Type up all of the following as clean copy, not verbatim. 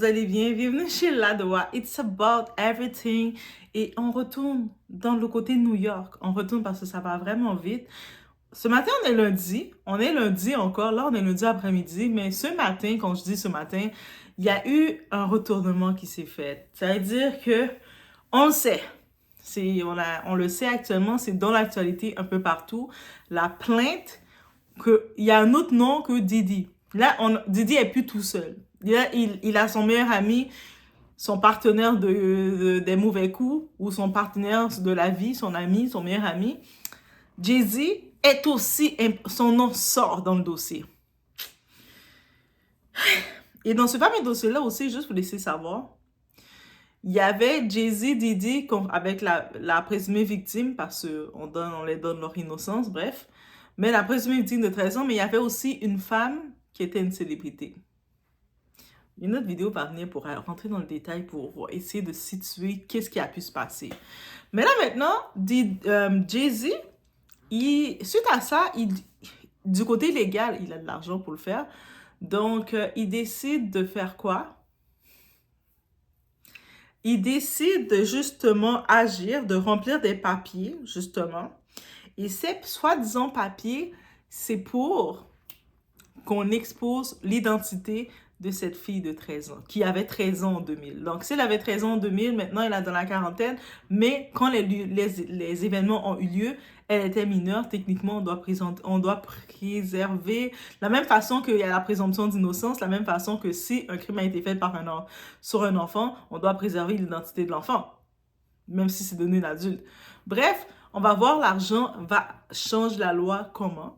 vous allez bien? Bienvenue chez Ladoa. It's about everything. Et on retourne dans le côté New York. On retourne parce que ça va vraiment vite. Ce matin, on est lundi. On est lundi encore. Là, on est lundi après-midi. Mais ce matin, quand je dis ce matin, il y a eu un retournement qui s'est fait. Ça veut dire que on le sait. On le sait actuellement, c'est dans l'actualité un peu partout. La plainte, il y a un autre nom que Didi. Là, Didi est plus tout seul. Là, il a son meilleur ami, son partenaire des mauvais coups, ou son partenaire de la vie, son ami, son meilleur ami. Jay-Z est aussi, son nom sort dans le dossier. Et dans ce fameux dossier-là aussi, juste pour laisser savoir, il y avait Jay-Z, Didi avec la présumée victime, parce qu'on les donne leur innocence, bref. Mais la présumée victime de 13 ans, mais il y avait aussi une femme qui était une célébrité. Une autre vidéo va venir pour rentrer dans le détail pour essayer de situer qu'est-ce qui a pu se passer. Mais là maintenant, Jay-Z, suite à ça, du côté légal, il a de l'argent pour le faire. Donc, il décide de faire quoi? Il décide de justement agir, de remplir des papiers, justement. Et ces soi-disant papiers, c'est pour qu'on expose l'identité de cette fille de 13 ans, qui avait 13 ans en 2000. Donc, si elle avait 13 ans en 2000, maintenant, elle est dans la quarantaine, mais quand les événements ont eu lieu, elle était mineure. Techniquement, on doit préserver, la même façon qu'il y a la présomption d'innocence, la même façon que si un crime a été fait sur un enfant, on doit préserver l'identité de l'enfant, même si c'est donné à l'adulte. Bref, on va voir l'argent change la loi comment.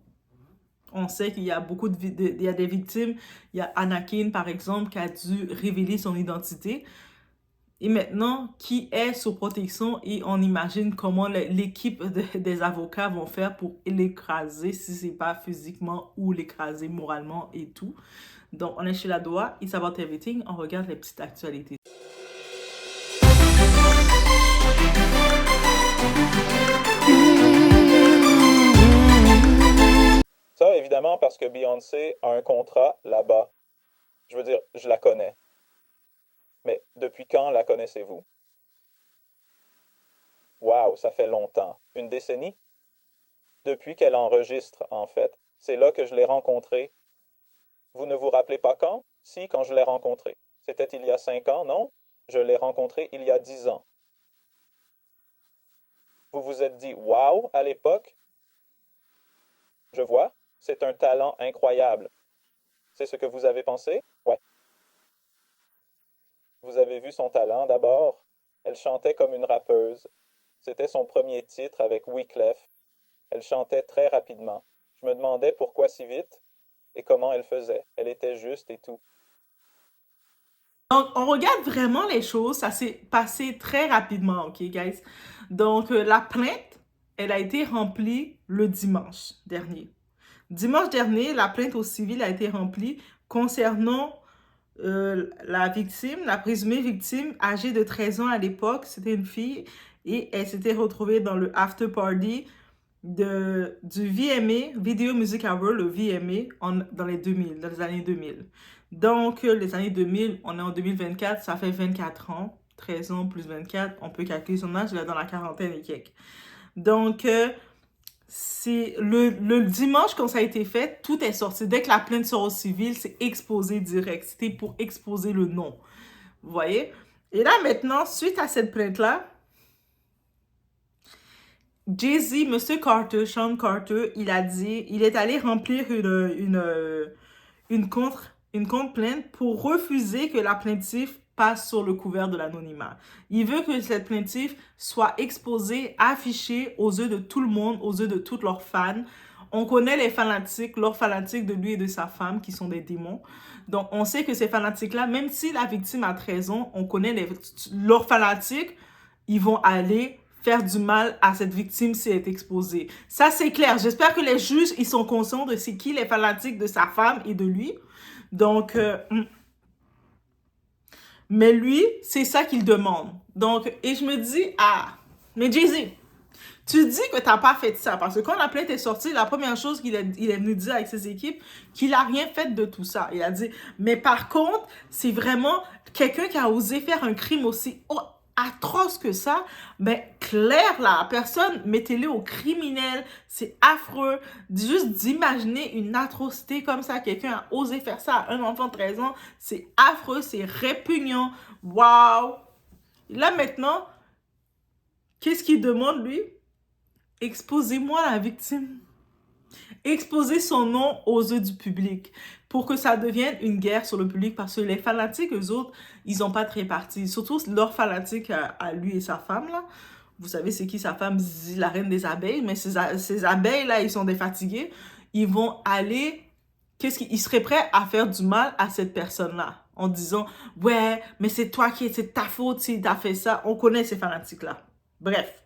On sait qu'il y a il y a des victimes. Il y a Anakin, par exemple, qui a dû révéler son identité. Et maintenant, qui est sous protection, et on imagine comment l'équipe des avocats vont faire pour l'écraser, si c'est pas physiquement ou l'écraser moralement et tout. Donc, on est chez Ladoa, It's About Everything, on regarde les petites actualités. Ça, évidemment, parce que Beyoncé a un contrat là-bas. Je veux dire, je la connais. Mais depuis quand la connaissez-vous? Waouh, ça fait longtemps. Une décennie? Depuis qu'elle enregistre, en fait. C'est là que je l'ai rencontrée. Vous ne vous rappelez pas quand? Si, quand je l'ai rencontrée. C'était il y a 5 ans, non? Je l'ai rencontrée il y a 10 ans. Vous vous êtes dit waouh à l'époque? Je vois, c'est un talent incroyable. C'est ce que vous avez pensé? Ouais. Vous avez vu son talent d'abord? Elle chantait comme une rappeuse. C'était son premier titre avec Wyclef. Elle chantait très rapidement. Je me demandais pourquoi si vite et comment elle faisait. Elle était juste et tout. Donc, on regarde vraiment les choses. Ça s'est passé très rapidement, OK, guys? Donc, la plainte, elle a été remplie le dimanche dernier. Dimanche dernier, la plainte au civil a été remplie concernant la victime, la présumée victime, âgée de 13 ans à l'époque. C'était une fille et elle s'était retrouvée dans le after party du VMA, Video Music Award, le VMA, dans les années 2000. Donc, les années 2000, on est en 2024, ça fait 24 ans. 13 ans plus 24, on peut calculer son âge, il est dans la quarantaine et quelques. Donc, c'est le dimanche quand ça a été fait, tout est sorti. Dès que la plainte sort au civil, c'est exposé direct. C'était pour exposer le nom. Vous voyez? Et là, maintenant, suite à cette plainte-là, Jay-Z, Monsieur Carter, Sean Carter, il est allé remplir une contre-plainte pour refuser que la plaintiff passe sur le couvert de l'anonymat. Il veut que cette plaintiff soit exposée, affichée aux yeux de tout le monde, aux yeux de tous leurs fans. On connaît les fanatiques, leurs fanatiques de lui et de sa femme, qui sont des démons. Donc, on sait que ces fanatiques-là, même si la victime a 13 ans, on connaît leurs fanatiques, ils vont aller faire du mal à cette victime si elle est exposée. Ça, c'est clair. J'espère que les juges, ils sont conscients de c'est qui les fanatiques de sa femme et de lui. Donc, mais lui, c'est ça qu'il demande. Donc, et je me dis, mais Jay-Z, Tu dis que t'as pas fait ça, parce que quand la plainte est sortie, la première chose il est venu dire avec ses équipes, qu'il a rien fait de tout ça. Il a dit, mais par contre, c'est vraiment quelqu'un qui a osé faire un crime aussi atroce que ça, ben clair la personne, mettez-le au criminel, c'est affreux, juste d'imaginer une atrocité comme ça, quelqu'un a osé faire ça à un enfant de 13 ans, c'est affreux, c'est répugnant, waouh! Là maintenant, qu'est-ce qu'il demande lui? Exposez-moi la victime. Exposez son nom aux yeux du public pour que ça devienne une guerre sur le public parce que les fanatiques, eux autres, ils n'ont pas de répartie. Surtout leurs fanatiques à lui et sa femme, là. Vous savez, c'est qui sa femme, Zizi, la reine des abeilles, mais ces abeilles-là, ils sont défatigués. Ils vont aller... Ils seraient prêts à faire du mal à cette personne-là en disant « Ouais, mais c'est toi c'est ta faute si t'as fait ça. » On connaît ces fanatiques-là. Bref.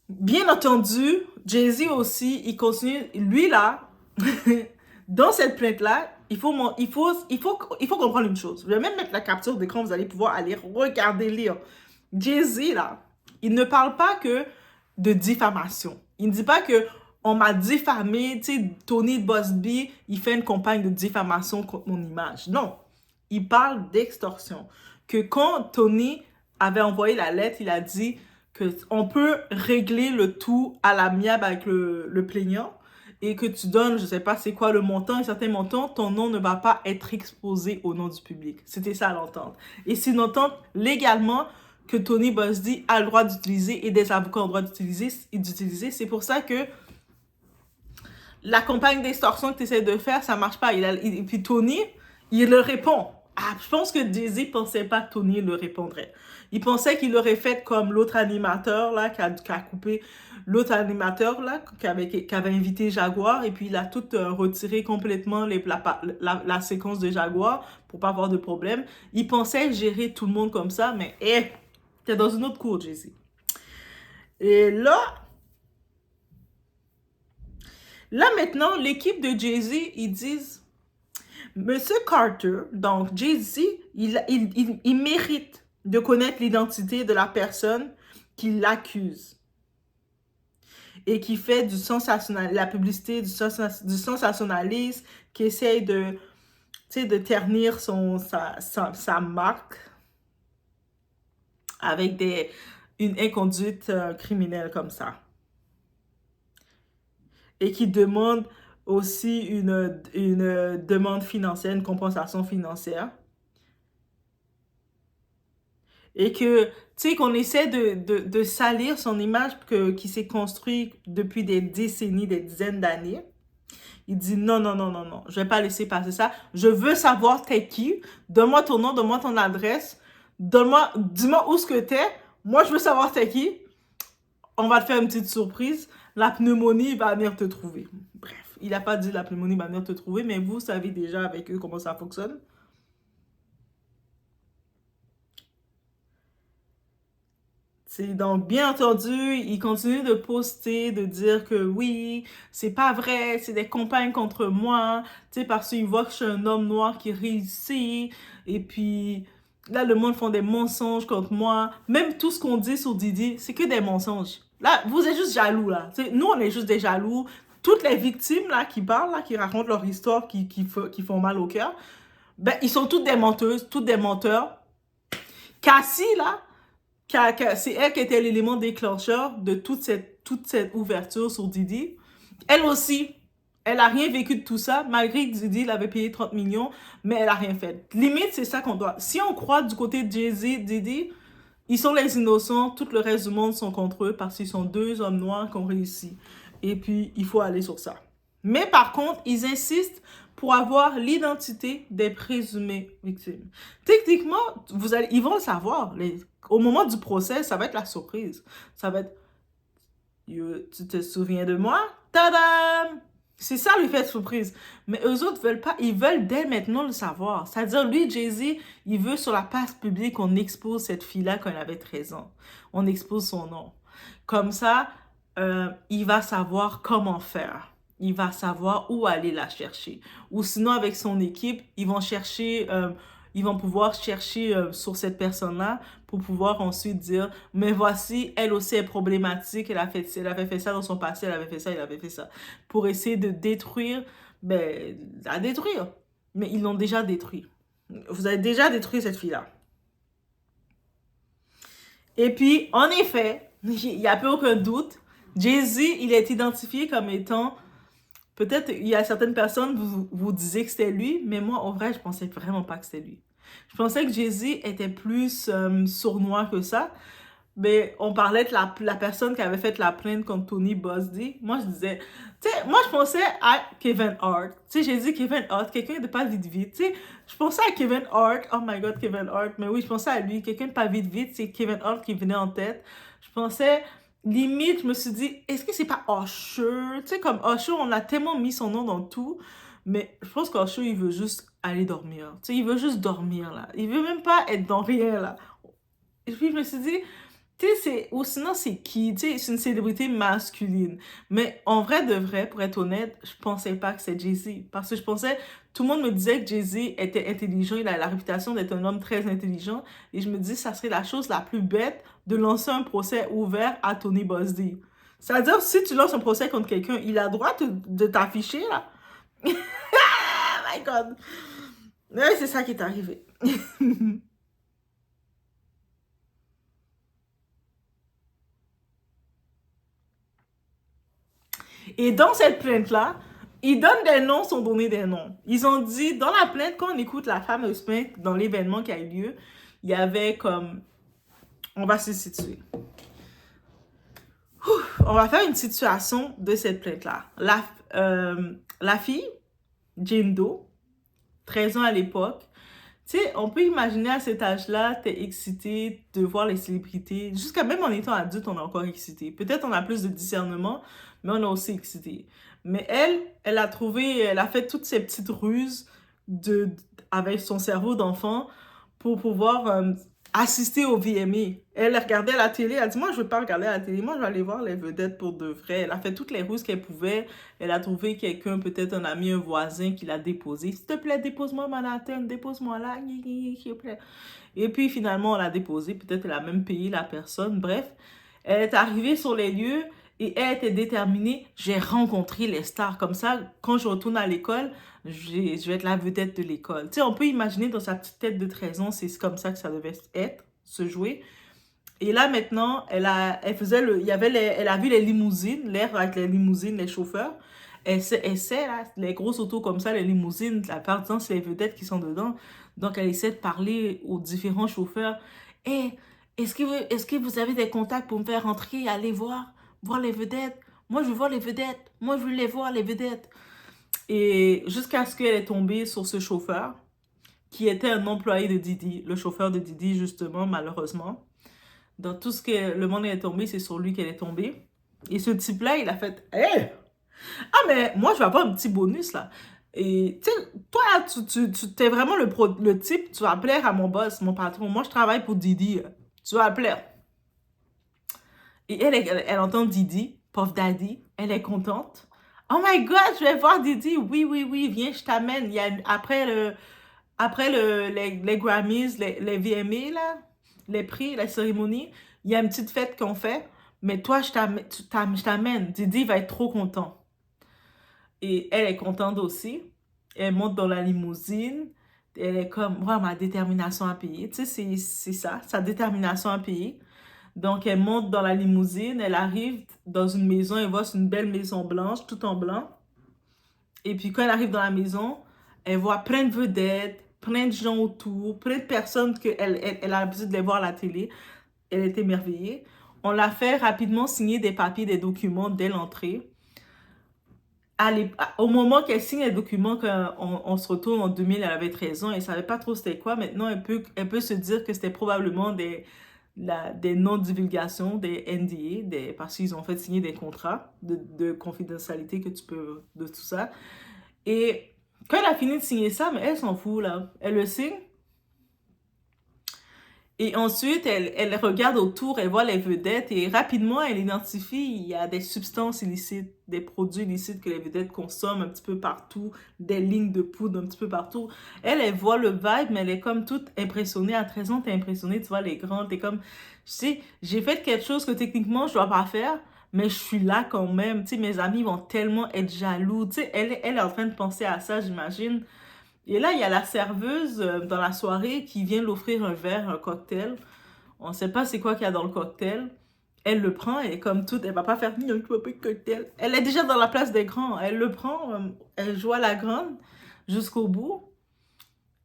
Bien entendu, Jay-Z aussi, il continue, lui là, dans cette plainte-là, il faut comprendre une chose. Je vais même mettre la capture d'écran, vous allez pouvoir aller regarder, lire. Jay-Z là, il ne parle pas que de diffamation. Il ne dit pas que on m'a diffamé, tu sais, Tony Bosby, il fait une campagne de diffamation contre mon image. Non, il parle d'extorsion. Que quand Tony avait envoyé la lettre, il a dit qu'on peut régler le tout à l'amiable avec le plaignant et que tu donnes, je sais pas c'est quoi le montant, un certain montant, ton nom ne va pas être exposé au nom du public. C'était ça l'entente. Et c'est une entente légalement que Tony Bosby a le droit d'utiliser et des avocats ont le droit d'utiliser. C'est pour ça que la campagne d'extorsion que tu essaies de faire, ça marche pas. Et puis Tony, il le répond. Ah, je pense que Jay-Z pensait pas que Tony le répondrait. Il pensait qu'il aurait fait comme l'autre animateur là, qui a coupé l'autre animateur là, qui avait invité Jaguar, et puis il a tout retiré complètement la séquence de Jaguar pour pas avoir de problème. Il pensait gérer tout le monde comme ça, mais t'es dans une autre cour, Jay-Z. Et là maintenant, l'équipe de Jay-Z, ils disent Monsieur Carter, donc Jay-Z, il mérite de connaître l'identité de la personne qui l'accuse et qui fait la publicité, du sensationnalisme, qui essaye de ternir sa marque avec une inconduite criminelle comme ça. Et qui demande aussi une demande financière, une compensation financière. Et que, tu sais, qu'on essaie de salir son image qui s'est construit depuis des décennies, des dizaines d'années. Il dit non, non, non, non, non, je vais pas laisser passer ça. Je veux savoir t'es qui. Donne-moi ton nom, donne-moi ton adresse. Dis-moi où ce que t'es. Moi, je veux savoir t'es qui. On va te faire une petite surprise. La pneumonie va venir te trouver. Bref, il n'a pas dit la pneumonie va venir te trouver, mais vous savez déjà avec eux comment ça fonctionne. Donc, bien entendu, il continue de poster, de dire que oui, c'est pas vrai, c'est des campagnes contre moi, tu sais, parce qu'il voit que je suis un homme noir qui réussit, et puis là, le monde font des mensonges contre moi. Même tout ce qu'on dit sur Didi, c'est que des mensonges. Là, vous êtes juste jaloux, là. T'sais, nous, on est juste des jaloux. Toutes les victimes, là, qui parlent, là, qui racontent leur histoire, qui font mal au cœur, ben, ils sont toutes des menteuses, toutes des menteurs. Cassie, là, c'est elle qui était l'élément déclencheur de toute cette ouverture sur Didi. Elle aussi, elle a rien vécu de tout ça, malgré que Didi l'avait payé 30 millions, mais elle a rien fait. Limite, c'est ça qu'on doit. Si on croit du côté de Jay-Z, Didi, ils sont les innocents, tout le reste du monde sont contre eux parce qu'ils sont deux hommes noirs qui ont réussi. Et puis, il faut aller sur ça. Mais par contre, ils insistent pour avoir l'identité des présumées victimes. Techniquement, ils vont le savoir. Au moment du procès, ça va être la surprise. Ça va être tu te souviens de moi? Tadam! C'est ça l'effet surprise. Mais eux autres veulent pas, ils veulent dès maintenant le savoir. C'est-à-dire, lui, Jay-Z, il veut sur la place publique qu'on expose cette fille-là quand elle avait 13 ans. On expose son nom. Comme ça, il va savoir comment faire. Il va savoir où aller la chercher. Ou sinon, avec son équipe, ils vont chercher ils vont pouvoir chercher sur cette personne-là pour pouvoir ensuite dire, mais voici, elle aussi est problématique, elle avait fait ça dans son passé, elle avait fait ça, elle avait fait ça. Pour essayer de détruire, ben, la détruire. Mais ils l'ont déjà détruit. Vous avez déjà détruit cette fille-là. Et puis, en effet, il n'y a plus aucun doute, Jay-Z, il est identifié comme étant, peut-être il y a certaines personnes, vous disiez que c'était lui, mais moi, en vrai, je pensais vraiment pas que c'était lui. Je pensais que Jay-Z était plus sournois que ça, mais on parlait de la personne qui avait fait la plainte contre Tony Buzzy. Moi, je disais, tu sais, moi, je pensais à Kevin Hart. Tu sais, j'ai dit Kevin Hart, quelqu'un de pas vite vite. Tu sais, je pensais à Kevin Hart. Oh my God, Kevin Hart. Mais oui, je pensais à lui. Quelqu'un de pas vite vite, c'est Kevin Hart qui venait en tête. Je pensais, limite, je me suis dit, est-ce que c'est pas Usher? Tu sais, comme Usher, on a tellement mis son nom dans tout. Mais je pense qu'Usher, il veut juste aller dormir. Tu sais, il veut juste dormir, là. Il veut même pas être dans rien, là. Et puis, je me suis dit, tu sais, ou sinon, c'est qui? Tu sais, c'est une célébrité masculine. Mais en vrai de vrai, pour être honnête, je pensais pas que c'était Jay-Z. Parce que je pensais, tout le monde me disait que Jay-Z était intelligent, il a la réputation d'être un homme très intelligent. Et je me dis, ça serait la chose la plus bête de lancer un procès ouvert à Tony Buzzy. C'est-à-dire, si tu lances un procès contre quelqu'un, il a le droit de t'afficher, là. Oh my God! Ouais, c'est ça qui est arrivé. Et dans cette plainte-là, ils donnent des noms sans donner des noms. Ils ont dit, dans la plainte, quand on écoute la fameuse plainte, dans l'événement qui a eu lieu, il y avait comme... On va se situer. On va faire une situation de cette plainte-là. La fille, Jane Doe, 13 ans à l'époque, tu sais, on peut imaginer à cet âge-là, t'es excité de voir les célébrités. Jusqu'à même en étant adulte, on est encore excité. Peut-être on a plus de discernement, mais on est aussi excité. Mais elle a trouvé, elle a fait toutes ces petites ruses avec son cerveau d'enfant pour pouvoir assister au VMA. Elle regardait la télé, elle a dit, moi je veux pas regarder la télé, moi je vais aller voir les vedettes pour de vrai. Elle a fait toutes les ruses qu'elle pouvait. Elle a trouvé quelqu'un, peut-être un ami, un voisin qui l'a déposé. S'il te plaît, dépose-moi Manhattan, dépose-moi là, s'il te plaît. Et puis finalement, on l'a déposé. Peut-être elle a même payé la personne. Bref, elle est arrivée sur les lieux et elle était déterminée. J'ai rencontré les stars. Comme ça, quand je retourne à l'école, je vais être la vedette de l'école. Tu sais, on peut imaginer dans sa petite tête de 13 ans, c'est comme ça que ça devait être, se jouer. Et là, maintenant, elle a vu les limousines, l'air avec les limousines, les chauffeurs. Elle sait, là, les grosses autos comme ça, les limousines, la plupart du temps, c'est les vedettes qui sont dedans. Donc, elle essaie de parler aux différents chauffeurs. Hé, est-ce que vous avez des contacts pour me faire rentrer, aller voir les vedettes? Moi, je veux voir les vedettes. Moi, je veux les voir, les vedettes. Et jusqu'à ce qu'elle est tombée sur ce chauffeur, qui était un employé de Didi, le chauffeur de Didi, justement, malheureusement. Dans tout ce que le monde est tombé, c'est sur lui qu'elle est tombée. Et ce type-là, il a fait, hey! Ah, mais moi, je vais avoir un petit bonus, là. Et, tu sais, toi, t'es vraiment le type, tu vas plaire à mon boss, mon patron. Moi, je travaille pour Didi. Tu vas plaire. Et elle entend Didi, Puff Daddy. Elle est contente. Oh my God, je vais voir Didi. Oui, oui, oui, viens, je t'amène. Après les Grammys, les VMA, là, les prix, la cérémonie, il y a une petite fête qu'on fait. Mais toi, je t'amène. Didi va être trop content. Et elle est contente aussi. Elle monte dans la limousine. Elle est comme, moi, ma détermination à payer. Tu sais, c'est ça, sa détermination à payer. Donc, elle monte dans la limousine. Elle arrive dans une maison. Elle voit c'est une belle maison blanche, tout en blanc. Et puis, quand elle arrive dans la maison, elle voit plein de vedettes, plein de gens autour, plein de personnes elle a l'habitude de les voir à la télé. Elle est émerveillée. On l'a fait rapidement signer des papiers, des documents dès l'entrée. Au moment qu'elle signe les documents, quand on se retourne en 2000, elle avait 13 ans, elle ne savait pas trop c'était quoi. Maintenant, elle peut se dire que c'était probablement des non-divulgations, des NDA, parce qu'ils ont fait signer des contrats de confidentialité que tu peux, de tout ça. Et quand elle a fini de signer ça, mais elle s'en fout, là. Elle le signe. Et ensuite, elle regarde autour, elle voit les vedettes et rapidement, elle identifie il y a des substances illicites, des produits illicites que les vedettes consomment un petit peu partout, des lignes de poudre un petit peu partout. Elle voit le vibe, mais elle est comme toute impressionnée. À 13 ans, t'es impressionnée, tu vois les grands, t'es comme, tu sais, j'ai fait quelque chose que techniquement, je dois pas faire, mais je suis là quand même. Tu sais, mes amis vont tellement être jaloux. Tu sais, elle est en train de penser à ça, j'imagine. Et là, il y a la serveuse dans la soirée qui vient l'offrir un verre, un cocktail. On ne sait pas c'est quoi qu'il y a dans le cocktail. Elle le prend et comme toute, elle va pas faire ni un cocktail. Elle est déjà dans la place des grands. Elle le prend, elle joue à la grande jusqu'au bout.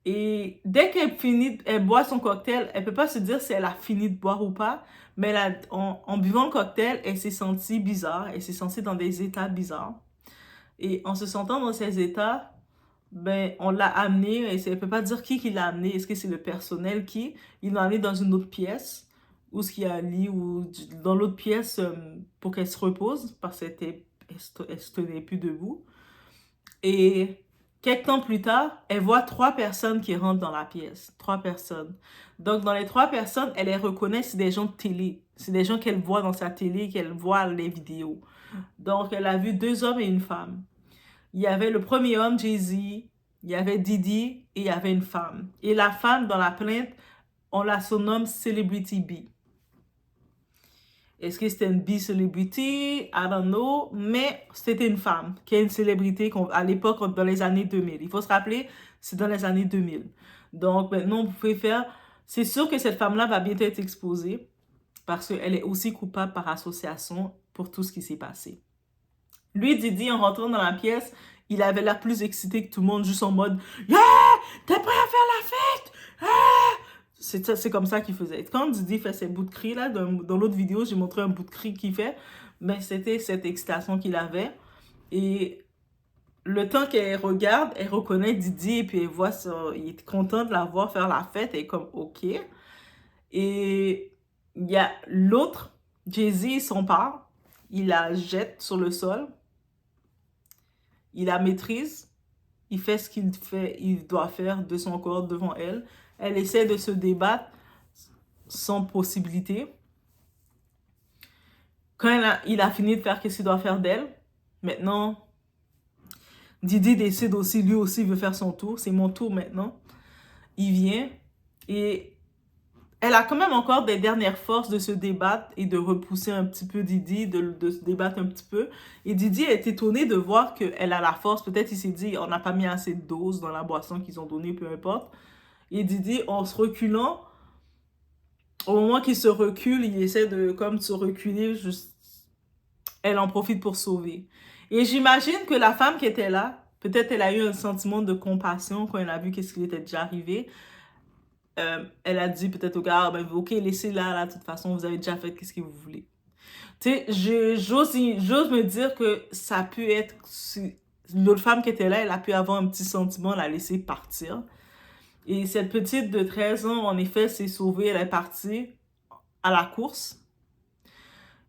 Et dès qu'elle finit, elle boit son cocktail, elle peut pas se dire si elle a fini de boire ou pas. Mais en buvant le cocktail, elle s'est sentie bizarre. Elle s'est sentie dans des états bizarres. Et en se sentant dans ces états, ben, on l'a amené, et elle ne peut pas dire qui l'a amené. Est-ce que c'est le personnel qui? Il l'a amené dans une autre pièce, où ce qu'il y a un lit, ou dans l'autre pièce pour qu'elle se repose, parce qu'elle se tenait plus debout. Et quelques temps plus tard, elle voit 3 personnes qui rentrent dans la pièce. 3 personnes. Donc, dans les 3 personnes, elle les reconnaît, c'est des gens de télé. C'est des gens qu'elle voit dans sa télé, qu'elle voit les vidéos. Donc, elle a vu 2 hommes et une femme. Il y avait le premier homme, Jay-Z, il y avait Didi et il y avait une femme. Et la femme, dans la plainte, on la surnomme Celebrity B. Est-ce que c'était une B-celebrity? I don't know. Mais c'était une femme qui est une célébrité à l'époque, dans les années 2000. Il faut se rappeler, c'est dans les années 2000. Donc maintenant, vous pouvez faire... C'est sûr que cette femme-là va bientôt être exposée parce qu'elle est aussi coupable par association pour tout ce qui s'est passé. Lui, Didi, en rentrant dans la pièce, il avait l'air plus excité que tout le monde, juste en mode Yeah! T'es prêt à faire la fête? Ah! C'est comme ça qu'il faisait. Quand Didi fait ses bouts de cri, là, dans l'autre vidéo, j'ai montré un bout de cri qu'il fait, mais c'était cette excitation qu'il avait. Et le temps qu'elle regarde, elle reconnaît Didi et puis elle voit ça. Il est content de la voir faire la fête et comme OK. Et il y a l'autre, Jay-Z, son père, il la jette sur le sol. Il la maîtrise, il fait ce il doit faire de son corps devant elle. Elle essaie de se débattre sans possibilité. Quand il a fini de faire ce qu'il doit faire d'elle, maintenant, Didi décide aussi, lui aussi veut faire son tour. C'est mon tour maintenant. Il vient et elle a quand même encore des dernières forces de se débattre et de repousser un petit peu Didi, de se débattre un petit peu. Et Didi est étonné de voir qu'elle a la force. Peut-être il s'est dit, on n'a pas mis assez de doses dans la boisson qu'ils ont donnée, peu importe. Et Didi, en se reculant, au moment qu'il se recule, il essaie de comme se reculer, juste, elle en profite pour sauver. Et j'imagine que la femme qui était là, peut-être elle a eu un sentiment de compassion quand elle a vu qu'est-ce qui lui était déjà arrivé. Elle a dit peut-être au gars, ben, ok, laissez-la, là, de toute façon, vous avez déjà fait qu'est-ce que vous voulez. Tu sais, j'ose me dire que ça a pu être, l'autre femme qui était là, elle a pu avoir un petit sentiment, la laisser partir. Et cette petite de 13 ans, en effet, s'est sauvée, elle est partie à la course.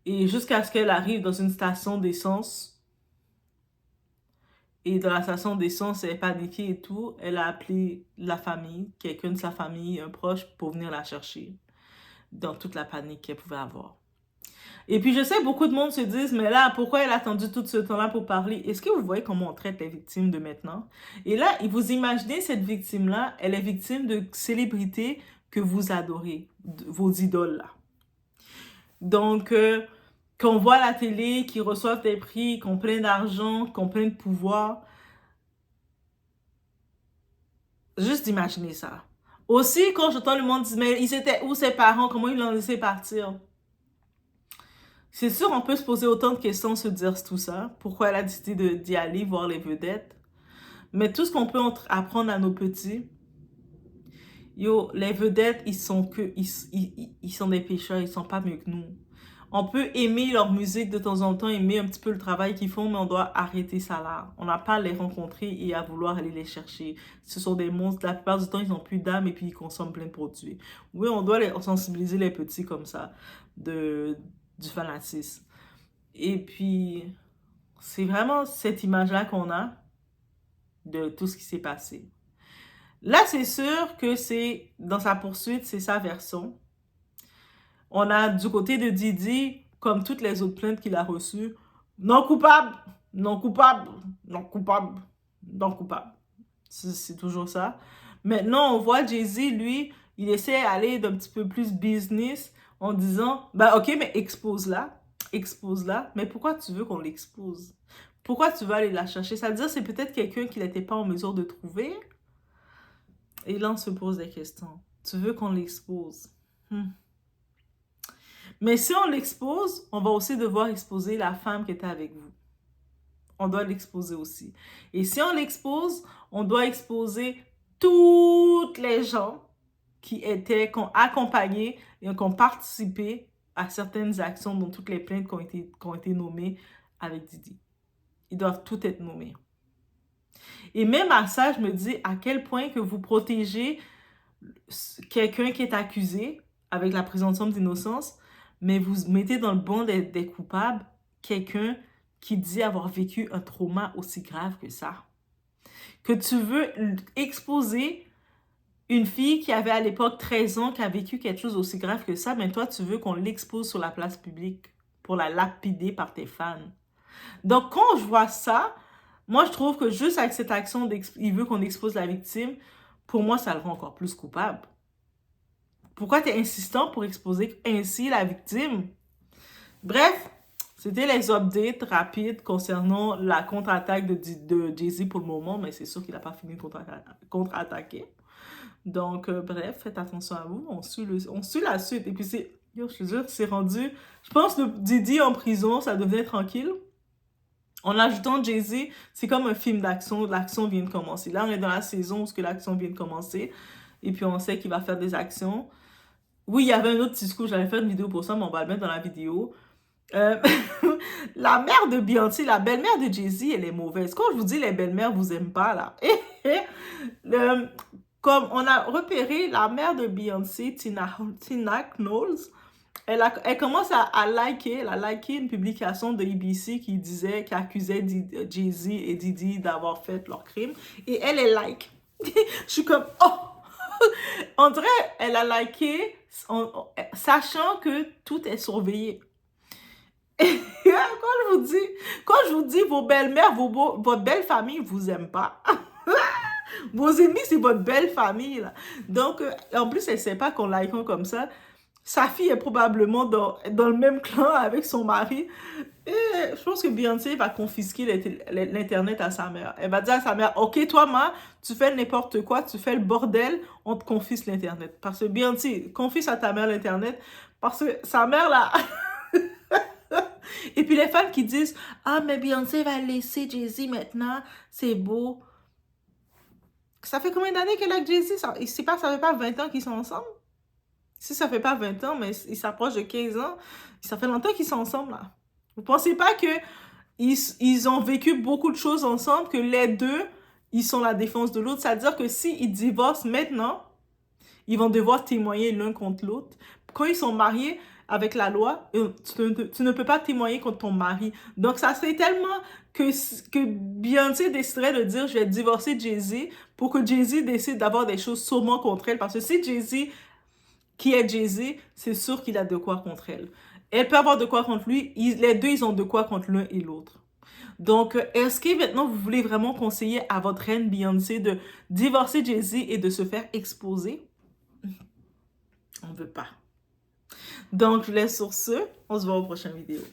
Et jusqu'à ce qu'elle arrive dans une station d'essence. Et dans la station d'essence, elle est paniquée et tout. Elle a appelé la famille, quelqu'un de sa famille, un proche, pour venir la chercher. Dans toute la panique qu'elle pouvait avoir. Et puis, je sais, beaucoup de monde se disent, mais là, pourquoi elle a attendu tout ce temps-là pour parler? Est-ce que vous voyez comment on traite les victimes de maintenant? Et là, vous imaginez cette victime-là, elle est victime de célébrités que vous adorez, vos idoles, là. Donc, qu'on voit à la télé, qui reçoivent des prix, qui ont plein d'argent, qui ont plein de pouvoir. Juste d'imaginer ça. Aussi, quand j'entends le monde dire, mais ils étaient où ses parents? Comment ils l'ont laissé partir? C'est sûr, on peut se poser autant de questions, se dire tout ça. Pourquoi elle a décidé d'y aller, voir les vedettes. Mais tout ce qu'on peut apprendre à nos petits, yo, les vedettes, ils sont des pécheurs, ils sont pas mieux que nous. On peut aimer leur musique de temps en temps, aimer un petit peu le travail qu'ils font, mais on doit arrêter ça là. On n'a pas à les rencontrer et à vouloir aller les chercher. Ce sont des monstres. La plupart du temps, ils n'ont plus d'âme et puis ils consomment plein de produits. Oui, on doit sensibiliser les petits comme ça du fanatisme. Et puis, c'est vraiment cette image-là qu'on a de tout ce qui s'est passé. Là, c'est sûr que c'est, dans sa poursuite, c'est sa version. On a du côté de Didi, comme toutes les autres plaintes qu'il a reçues, non coupable, non coupable, non coupable, non coupable. C'est toujours ça. Maintenant, on voit Jay-Z, lui, il essaie d'aller d'un petit peu plus business en disant, bah ok, mais expose-la, expose-la, mais pourquoi tu veux qu'on l'expose? Pourquoi tu veux aller la chercher? Ça veut dire que c'est peut-être quelqu'un qu'il n'était pas en mesure de trouver. Et là, on se pose des questions. Tu veux qu'on l'expose? Mais si on l'expose, on va aussi devoir exposer la femme qui était avec vous. On doit l'exposer aussi. Et si on l'expose, on doit exposer toutes les gens qui ont accompagné et qui ont participé à certaines actions, dont toutes les plaintes qui ont été nommées avec Didi. Ils doivent tout être nommés. Et même à ça, je me dis à quel point que vous protégez quelqu'un qui est accusé avec la présomption d'innocence, mais vous mettez dans le banc des coupables quelqu'un qui dit avoir vécu un trauma aussi grave que ça. Que tu veux exposer une fille qui avait à l'époque 13 ans, qui a vécu quelque chose aussi grave que ça, mais toi, tu veux qu'on l'expose sur la place publique pour la lapider par tes fans. Donc, quand je vois ça, moi, je trouve que juste avec cette action, il veut qu'on expose la victime, pour moi, ça le rend encore plus coupable. Pourquoi tu es insistant pour exposer ainsi la victime? Bref, c'était les updates rapides concernant la contre-attaque de Jay-Z pour le moment, mais c'est sûr qu'il n'a pas fini de contre-attaquer. Donc, bref, faites attention à vous. On suit la suite. Et puis, je te jure, c'est rendu... Je pense que Didi en prison, ça devenait tranquille. En ajoutant Jay-Z, c'est comme un film d'action. L'action vient de commencer. Là, on est dans la saison où l'action vient de commencer. Et puis, on sait qu'il va faire des actions. Oui, il y avait un autre discours. J'avais fait une vidéo pour ça, mais on va le mettre dans la vidéo. La mère de Beyoncé, la belle-mère de Jay-Z, elle est mauvaise. Quand je vous dis les belles-mères vous aiment pas, là. Comme on a repéré la mère de Beyoncé, Tina Knowles, elle commence à liker, elle a liké une publication de ABC qui accusait Jay-Z et Didi d'avoir fait leur crime. Et elle est like. Je suis comme, oh! On dirait, elle a liké, sachant que tout est surveillé. Quand je vous dis vos belles-mères, votre belle famille vous aime pas. Vos ennemis, c'est votre belle famille, là. Donc, en plus, elle ne sait pas qu'on like comme ça. Sa fille est probablement dans le même clan avec son mari. Et je pense que Beyoncé va confisquer l'Internet à sa mère. Elle va dire à sa mère, ok, toi, tu fais n'importe quoi, tu fais le bordel, on te confisque l'Internet. Parce que Beyoncé, confisque à ta mère l'Internet, parce que sa mère, là... Et puis les fans qui disent, ah, mais Beyoncé va laisser Jay-Z maintenant, c'est beau. Ça fait combien d'années qu'elle est avec Jay-Z? Ça fait pas 20 ans qu'ils sont ensemble? Si ça fait pas 20 ans, mais ils s'approchent de 15 ans, ça fait longtemps qu'ils sont ensemble, là. Vous pensez pas que ils ont vécu beaucoup de choses ensemble, que les deux, ils sont la défense de l'autre? C'est-à-dire que s'ils divorcent maintenant, ils vont devoir témoigner l'un contre l'autre. Quand ils sont mariés avec la loi, tu ne peux pas témoigner contre ton mari. Donc, ça serait tellement que Beyoncé déciderait de dire « Je vais divorcer Jay-Z » pour que Jay-Z décide d'avoir des choses sûrement contre elle. Parce que si Jay-Z, qui est Jay-Z, c'est sûr qu'il a de quoi contre elle. Elle peut avoir de quoi contre lui. Les deux, ils ont de quoi contre l'un et l'autre. Donc, est-ce que maintenant, vous voulez vraiment conseiller à votre reine Beyoncé de divorcer Jay-Z et de se faire exposer? On ne veut pas. Donc, je laisse sur ce. On se voit aux prochaines vidéos.